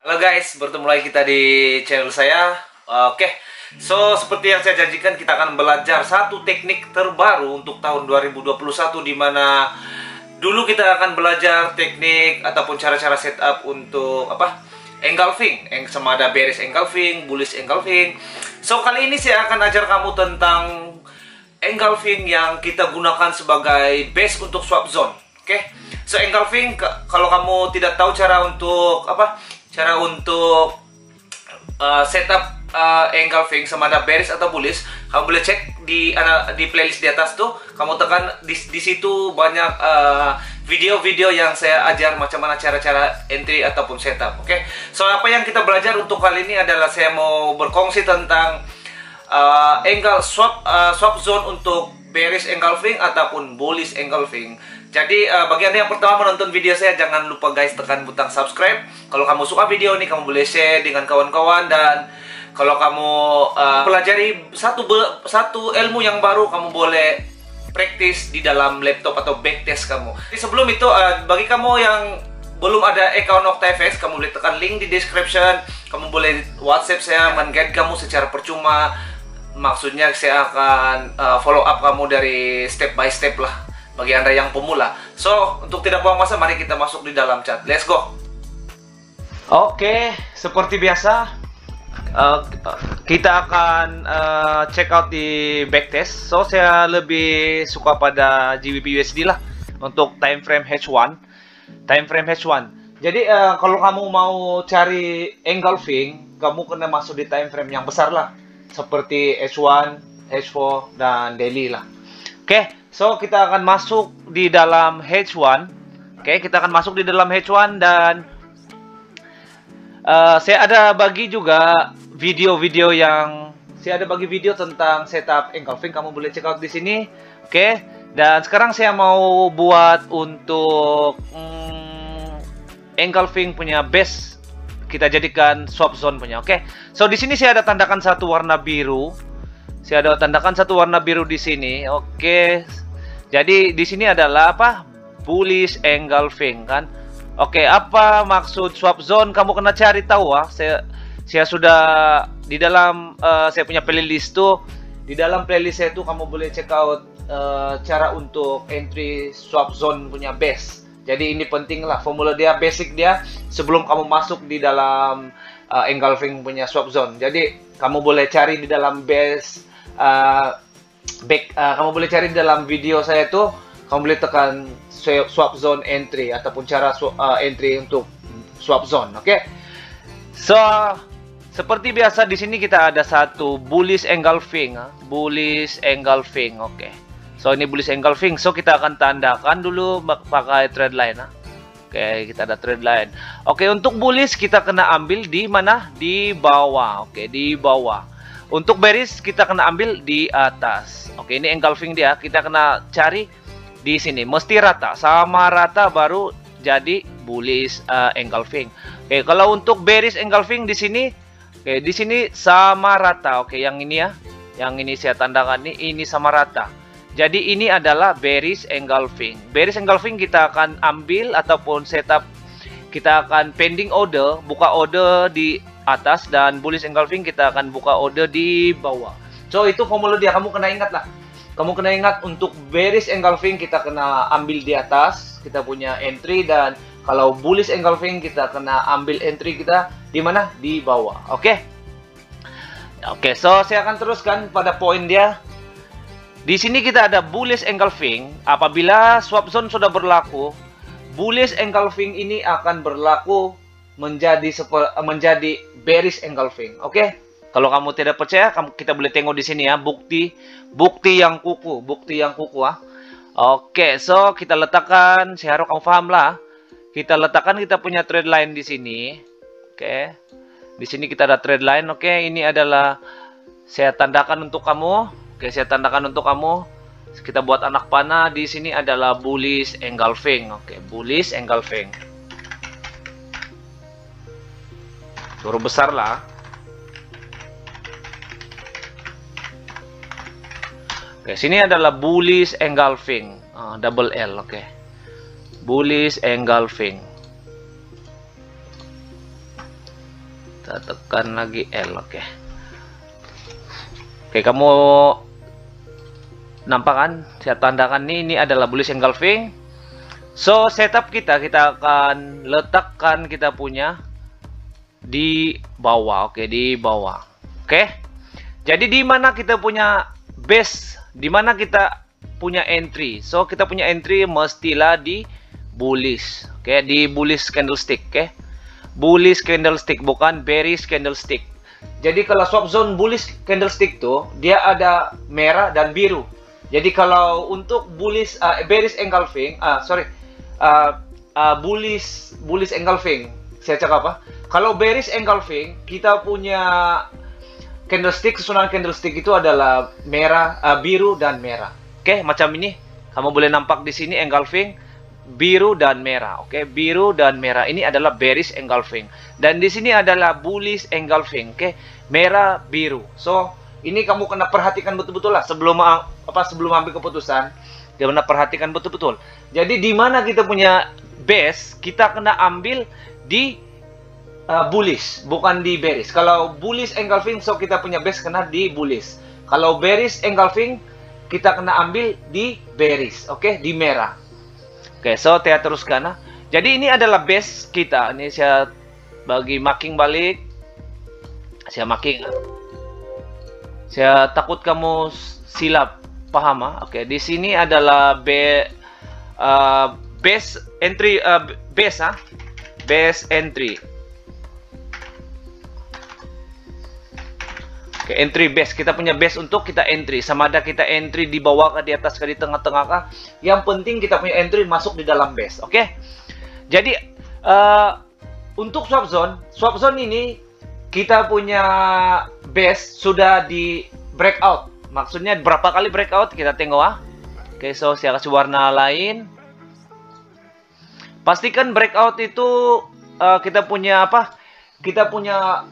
Halo guys, bertemu lagi kita di channel saya. Oke, so seperti yang saya janjikan, kita akan belajar satu teknik terbaru untuk tahun 2021, di mana dulu kita akan belajar teknik ataupun cara-cara setup untuk engulfing, sama ada bearish engulfing, bullish engulfing. So kali ini saya akan ajar kamu tentang engulfing yang kita gunakan sebagai base untuk swap zone. Oke, so engulfing, kalau kamu tidak tahu cara untuk setup engulfing sama ada bearish atau bullish, kamu boleh cek di playlist di atas tuh. Kamu tekan di situ banyak video-video yang saya ajar macam mana cara-cara entry ataupun setup. Oke, so apa yang kita belajar untuk kali ini adalah saya mau berkongsi tentang swap zone untuk bearish engulfing ataupun bullish engulfing. Jadi bagi Anda yang pertama menonton video saya, jangan lupa guys tekan butang subscribe. Kalau kamu suka video ini, kamu boleh share dengan kawan-kawan. Dan kalau kamu pelajari satu ilmu yang baru, kamu boleh praktis di dalam laptop atau backtest kamu. Jadi sebelum itu, bagi kamu yang belum ada account OctaFX, kamu boleh tekan link di description. Kamu boleh WhatsApp saya, men-guide kamu secara percuma. Maksudnya saya akan follow up kamu dari step by step lah, bagi Anda yang pemula. So, untuk tidak buang masa, mari kita masuk di dalam chat. Let's go. Oke, seperti biasa, kita akan check out di backtest. So, saya lebih suka pada GBP USD lah untuk time frame H1. Jadi, kalau kamu mau cari engulfing, kamu kena masuk di time frame yang besar lah, seperti H1, H4, dan daily lah. Oke. So, kita akan masuk di dalam H1. Oke, kita akan masuk di dalam H1 dan saya ada bagi juga video-video tentang setup engulfing. Kamu boleh check out di sini. Oke, dan sekarang saya mau buat untuk engulfing punya base. Kita jadikan swap zone punya. Oke. So, di sini saya ada tandakan satu warna biru. Di sini. Oke. Jadi di sini adalah bullish engulfing kan. Oke, apa maksud swap zone? Kamu kena cari tahu Saya sudah di dalam saya punya playlist tuh. Di dalam playlist saya tuh kamu boleh check out cara untuk entry swap zone punya base. Jadi ini penting lah, formula dia, basic dia sebelum kamu masuk di dalam engulfing punya swap zone. Jadi kamu boleh cari di dalam base kamu boleh cari di dalam video saya tuh. Kamu boleh tekan swap zone entry ataupun cara entry untuk swap zone. Oke. So, seperti biasa di sini kita ada satu bullish engulfing, Oke. So, ini bullish engulfing. So, kita akan tandakan dulu pakai trend line. Oke, kita ada trend line. Oke, untuk bullish kita kena ambil di mana? Di bawah. Oke, di bawah. Untuk bearish kita kena ambil di atas. Oke, ini engulfing dia. Kita kena cari di sini. Mesti rata, sama rata baru jadi bullish engulfing. Oke, kalau untuk bearish engulfing di sini, oke, di sini sama rata. Oke, yang ini ya. Yang ini saya tandakan ini sama rata. Jadi ini adalah bearish engulfing. Bearish engulfing kita akan ambil ataupun setup, kita akan pending order, buka order di atas, dan bullish engulfing kita akan buka order di bawah. So, itu formula dia, kamu kena ingat lah. Kamu kena ingat untuk bearish engulfing kita kena ambil di atas, kita punya entry, dan kalau bullish engulfing kita kena ambil entry kita di mana? Di bawah. Oke. Oke, so saya akan teruskan pada poin dia. Di sini kita ada bullish engulfing. Apabila swap zone sudah berlaku, bullish engulfing ini akan berlaku menjadi bearish engulfing. Oke. Kalau kamu tidak percaya, kita boleh tengok di sini ya, bukti yang kuku, Oke, so kita letakkan, saya harap kamu paham lah. Kita letakkan kita punya trend line di sini. Oke. Di sini kita ada trend line. Oke, ini adalah saya tandakan untuk kamu. Oke, saya tandakan untuk kamu. Kita buat anak panah, di sini adalah bullish engulfing. Oke, bullish engulfing. Suruh besar lah. Oke, sini adalah bullish engulfing, double L. Oke, bullish engulfing. Kita tekan lagi L. Oke. Oke, kamu nampak kan? Saya tandakan ini adalah bullish engulfing. So, setup kita akan letakkan kita punya di bawah. Oke, di bawah. Oke. Jadi di mana kita punya base, di mana kita punya entry. So, kita punya entry mestilah di bullish. Oke, di bullish candlestick. Oke. Bullish candlestick, bukan bearish candlestick. Jadi kalau swap zone bullish candlestick tuh dia ada merah dan biru. Jadi kalau untuk bullish bearish engulfing, bullish engulfing, saya cakap apa? Kalau bearish engulfing, kita punya candlestick, susunan candlestick itu adalah merah, biru dan merah. Oke, macam ini. Kamu boleh nampak di sini engulfing biru dan merah. Oke, biru dan merah. Ini adalah bearish engulfing. Dan di sini adalah bullish engulfing. Oke, merah biru. So, ini kamu kena perhatikan betul-betul lah sebelum ambil keputusan. Dia kena perhatikan betul-betul. Jadi di mana kita punya base, kita kena ambil di bullish, bukan di bearish. Kalau bullish engulfing, so kita punya base kena di bullish. Kalau bearish engulfing, kita kena ambil di bearish. Oke, di merah. Oke, so saya teruskan. Jadi ini adalah base kita. Ini saya bagi marking balik. Saya marking. Saya takut kamu silap paham. Oke, di sini adalah base entry, base entry. Oke, entry base. Kita punya base untuk kita entry. Sama ada kita entry di bawah kah, di atas kah, di tengah-tengah kah. Yang penting kita punya entry masuk di dalam base. Oke. Jadi untuk swap zone ini kita punya base sudah di breakout. Maksudnya berapa kali breakout kita tengok. Oke, so saya kasih warna lain. Pastikan breakout itu kita punya apa? Kita punya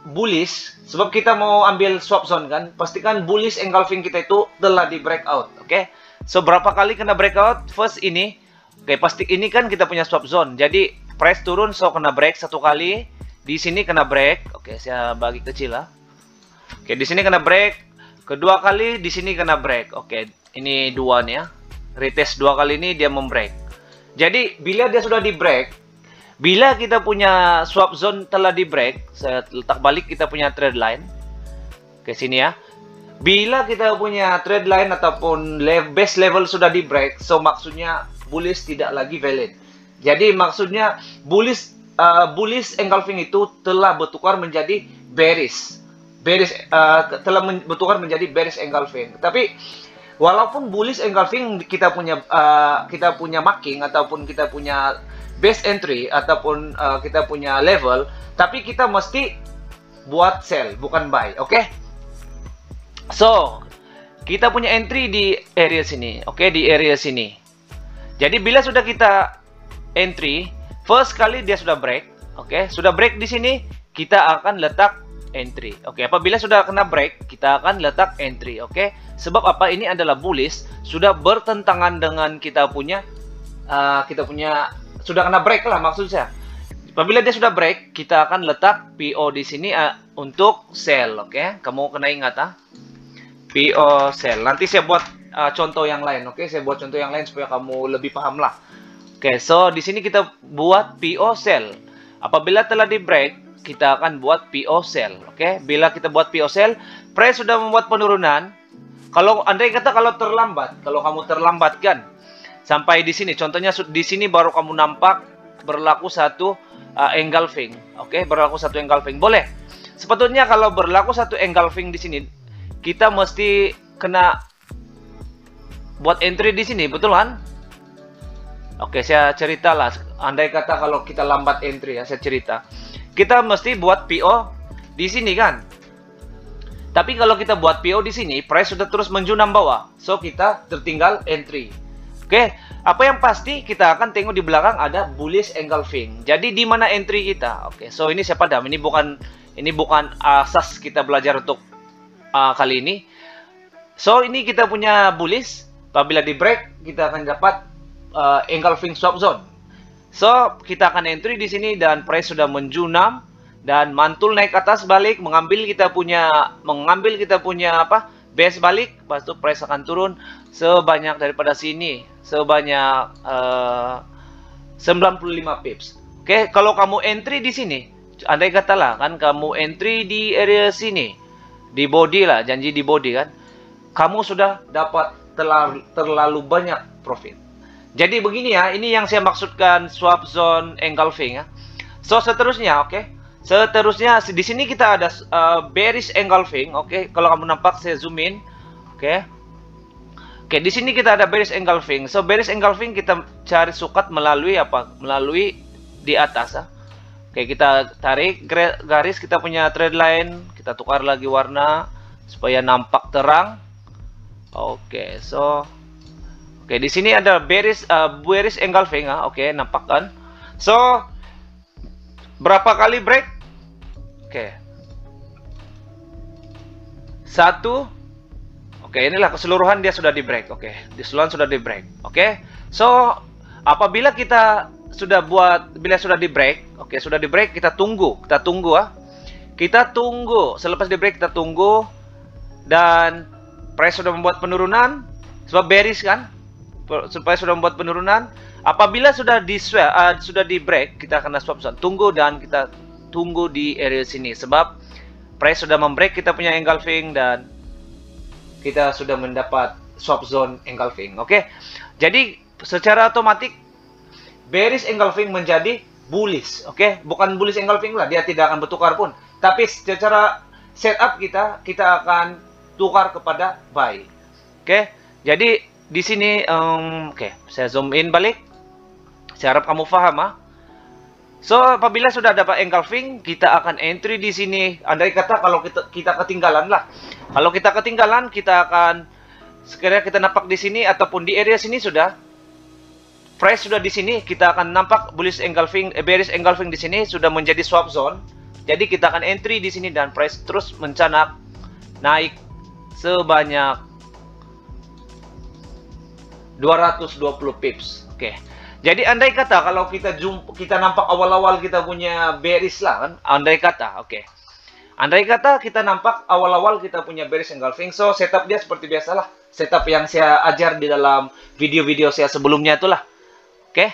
bullish, sebab kita mau ambil swap zone kan. Pastikan bullish engulfing kita itu telah di breakout. Oke. So berapa kali kena breakout? First ini. Oke, pasti ini kan kita punya swap zone. Jadi price turun, so kena break satu kali. Di sini kena break. Oke, saya bagi kecil lah. Oke, di sini kena break. Kedua kali di sini kena break. Oke, ini dua nih ya. Retest dua kali ini dia membreak. Jadi bila dia sudah di break, bila kita punya swap zone telah di break, saya letak balik kita punya trade line. Ke sini ya. Bila kita punya trade line ataupun base level sudah di break, so maksudnya bullish tidak lagi valid. Jadi maksudnya bullish engulfing itu telah bertukar menjadi bearish. Telah bertukar menjadi bearish engulfing. Tapi walaupun bullish engulfing kita punya marking ataupun kita punya base entry ataupun kita punya level, tapi kita mesti buat sell, bukan buy. Oke? So, kita punya entry di area sini. Oke, di area sini. Jadi bila sudah kita entry, first kali dia sudah break. Oke, sudah break di sini, kita akan letak entry. Oke, apabila sudah kena break, kita akan letak entry. Oke, sebab apa? Ini adalah bullish, sudah bertentangan dengan kita punya sudah kena break lah maksudnya. Apabila dia sudah break, kita akan letak PO di sini untuk sell. Oke, kamu kena ingat PO sell. Nanti saya buat contoh yang lain. Oke, saya buat contoh yang lain supaya kamu lebih paham lah. Oke, so di sini kita buat PO sell. Apabila telah di break, kita akan buat PO sell. Oke, bila kita buat PO sell, price sudah membuat penurunan. Kalau andai kata kalau kamu terlambat kan, sampai di sini, contohnya di sini baru kamu nampak berlaku satu engulfing. Oke, berlaku satu engulfing. Boleh. Sepatutnya kalau berlaku satu engulfing di sini, kita mesti kena buat entry di sini, betul kan? Oke, saya cerita lah. Andai kata kalau kita lambat entry ya, saya cerita. Kita mesti buat PO di sini kan? Tapi kalau kita buat PO di sini, price sudah terus menjunam bawah. So, kita tertinggal entry. Oke, apa yang pasti kita akan tengok di belakang ada bullish engulfing. Jadi di mana entry kita? Oke, so ini saya padam. Ini bukan asas kita belajar untuk kali ini. So, ini kita punya bullish. Apabila di break, kita akan dapat engulfing swap zone. So, kita akan entry di sini dan price sudah menjunam dan mantul naik ke atas balik, mengambil kita punya apa? Base balik, lepas itu price akan turun sebanyak daripada sini, sebanyak 95 pips. Oke, kalau kamu entry di sini, andai katalah kan kamu entry di area sini, di body lah, janji di body kan, kamu sudah dapat terlalu banyak profit. Jadi begini ya, ini yang saya maksudkan swap zone engulfing ya. So seterusnya, oke. Seterusnya di sini kita ada bearish engulfing, oke. Kalau kamu nampak saya zoom in, oke. Oke, di sini kita ada bearish engulfing. So bearish engulfing kita cari sukat melalui apa? Melalui di atas ya. Oke, kita tarik garis, kita punya trend line, kita tukar lagi warna supaya nampak terang. Oke, so oke, di sini ada bearish engulfing ya. Oke, nampak kan? So berapa kali break? Oke. 1. Oke, inilah keseluruhan dia sudah di break. Oke, keseluruhan sudah di break. Oke. So, apabila kita sudah bila sudah di break, oke, sudah di break, kita tunggu ah. Kita tunggu, selepas di break kita tunggu dan price sudah membuat penurunan sebab bearish kan? Supaya sudah membuat penurunan. Apabila sudah di break, kita akan swap zone. Tunggu dan kita tunggu di area sini sebab price sudah membreak kita punya engulfing dan kita sudah mendapat swap zone engulfing. Oke. Jadi secara otomatis bearish engulfing menjadi bullish. Oke, bukan bullish engulfing lah, dia tidak akan bertukar pun. Tapi secara setup kita akan tukar kepada buy. Oke. Jadi di sini oke, saya zoom in balik. Saya harap kamu paham ah. So, apabila sudah dapat engulfing, kita akan entry di sini. Andai kata kalau kita ketinggalan lah. Kalau kita ketinggalan, kita akan sekiranya kita nampak di sini ataupun di area sini sudah price sudah di sini, kita akan nampak bearish engulfing di sini sudah menjadi swap zone. Jadi kita akan entry di sini dan price terus mencanak naik sebanyak 220 pips. Oke. Jadi andai kata kalau kita nampak awal-awal kita punya bearish lah kan, andai kata, oke. Andai kata kita nampak awal-awal kita punya bearish engulfing, so setup dia seperti biasalah, setup yang saya ajar di dalam video-video saya sebelumnya itulah. Oke.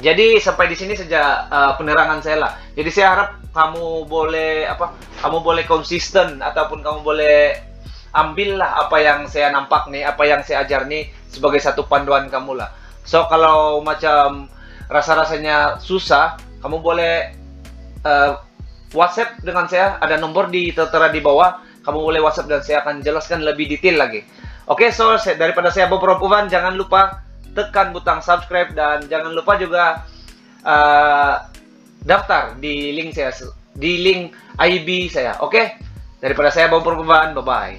Jadi sampai di sini saja penerangan saya lah. Jadi saya harap kamu boleh konsisten ataupun kamu boleh ambillah apa yang saya nampak nih, apa yang saya ajar nih sebagai satu panduan kamu lah. So kalau macam rasa-rasanya susah, kamu boleh WhatsApp dengan saya, ada nomor tertera di bawah. Kamu boleh WhatsApp dan saya akan jelaskan lebih detail lagi. Oke, so daripada saya Bob Ropuvan, jangan lupa tekan butang subscribe dan jangan lupa juga daftar di link saya, di link IB saya. Oke, daripada saya Bob Ropuvan, bye bye.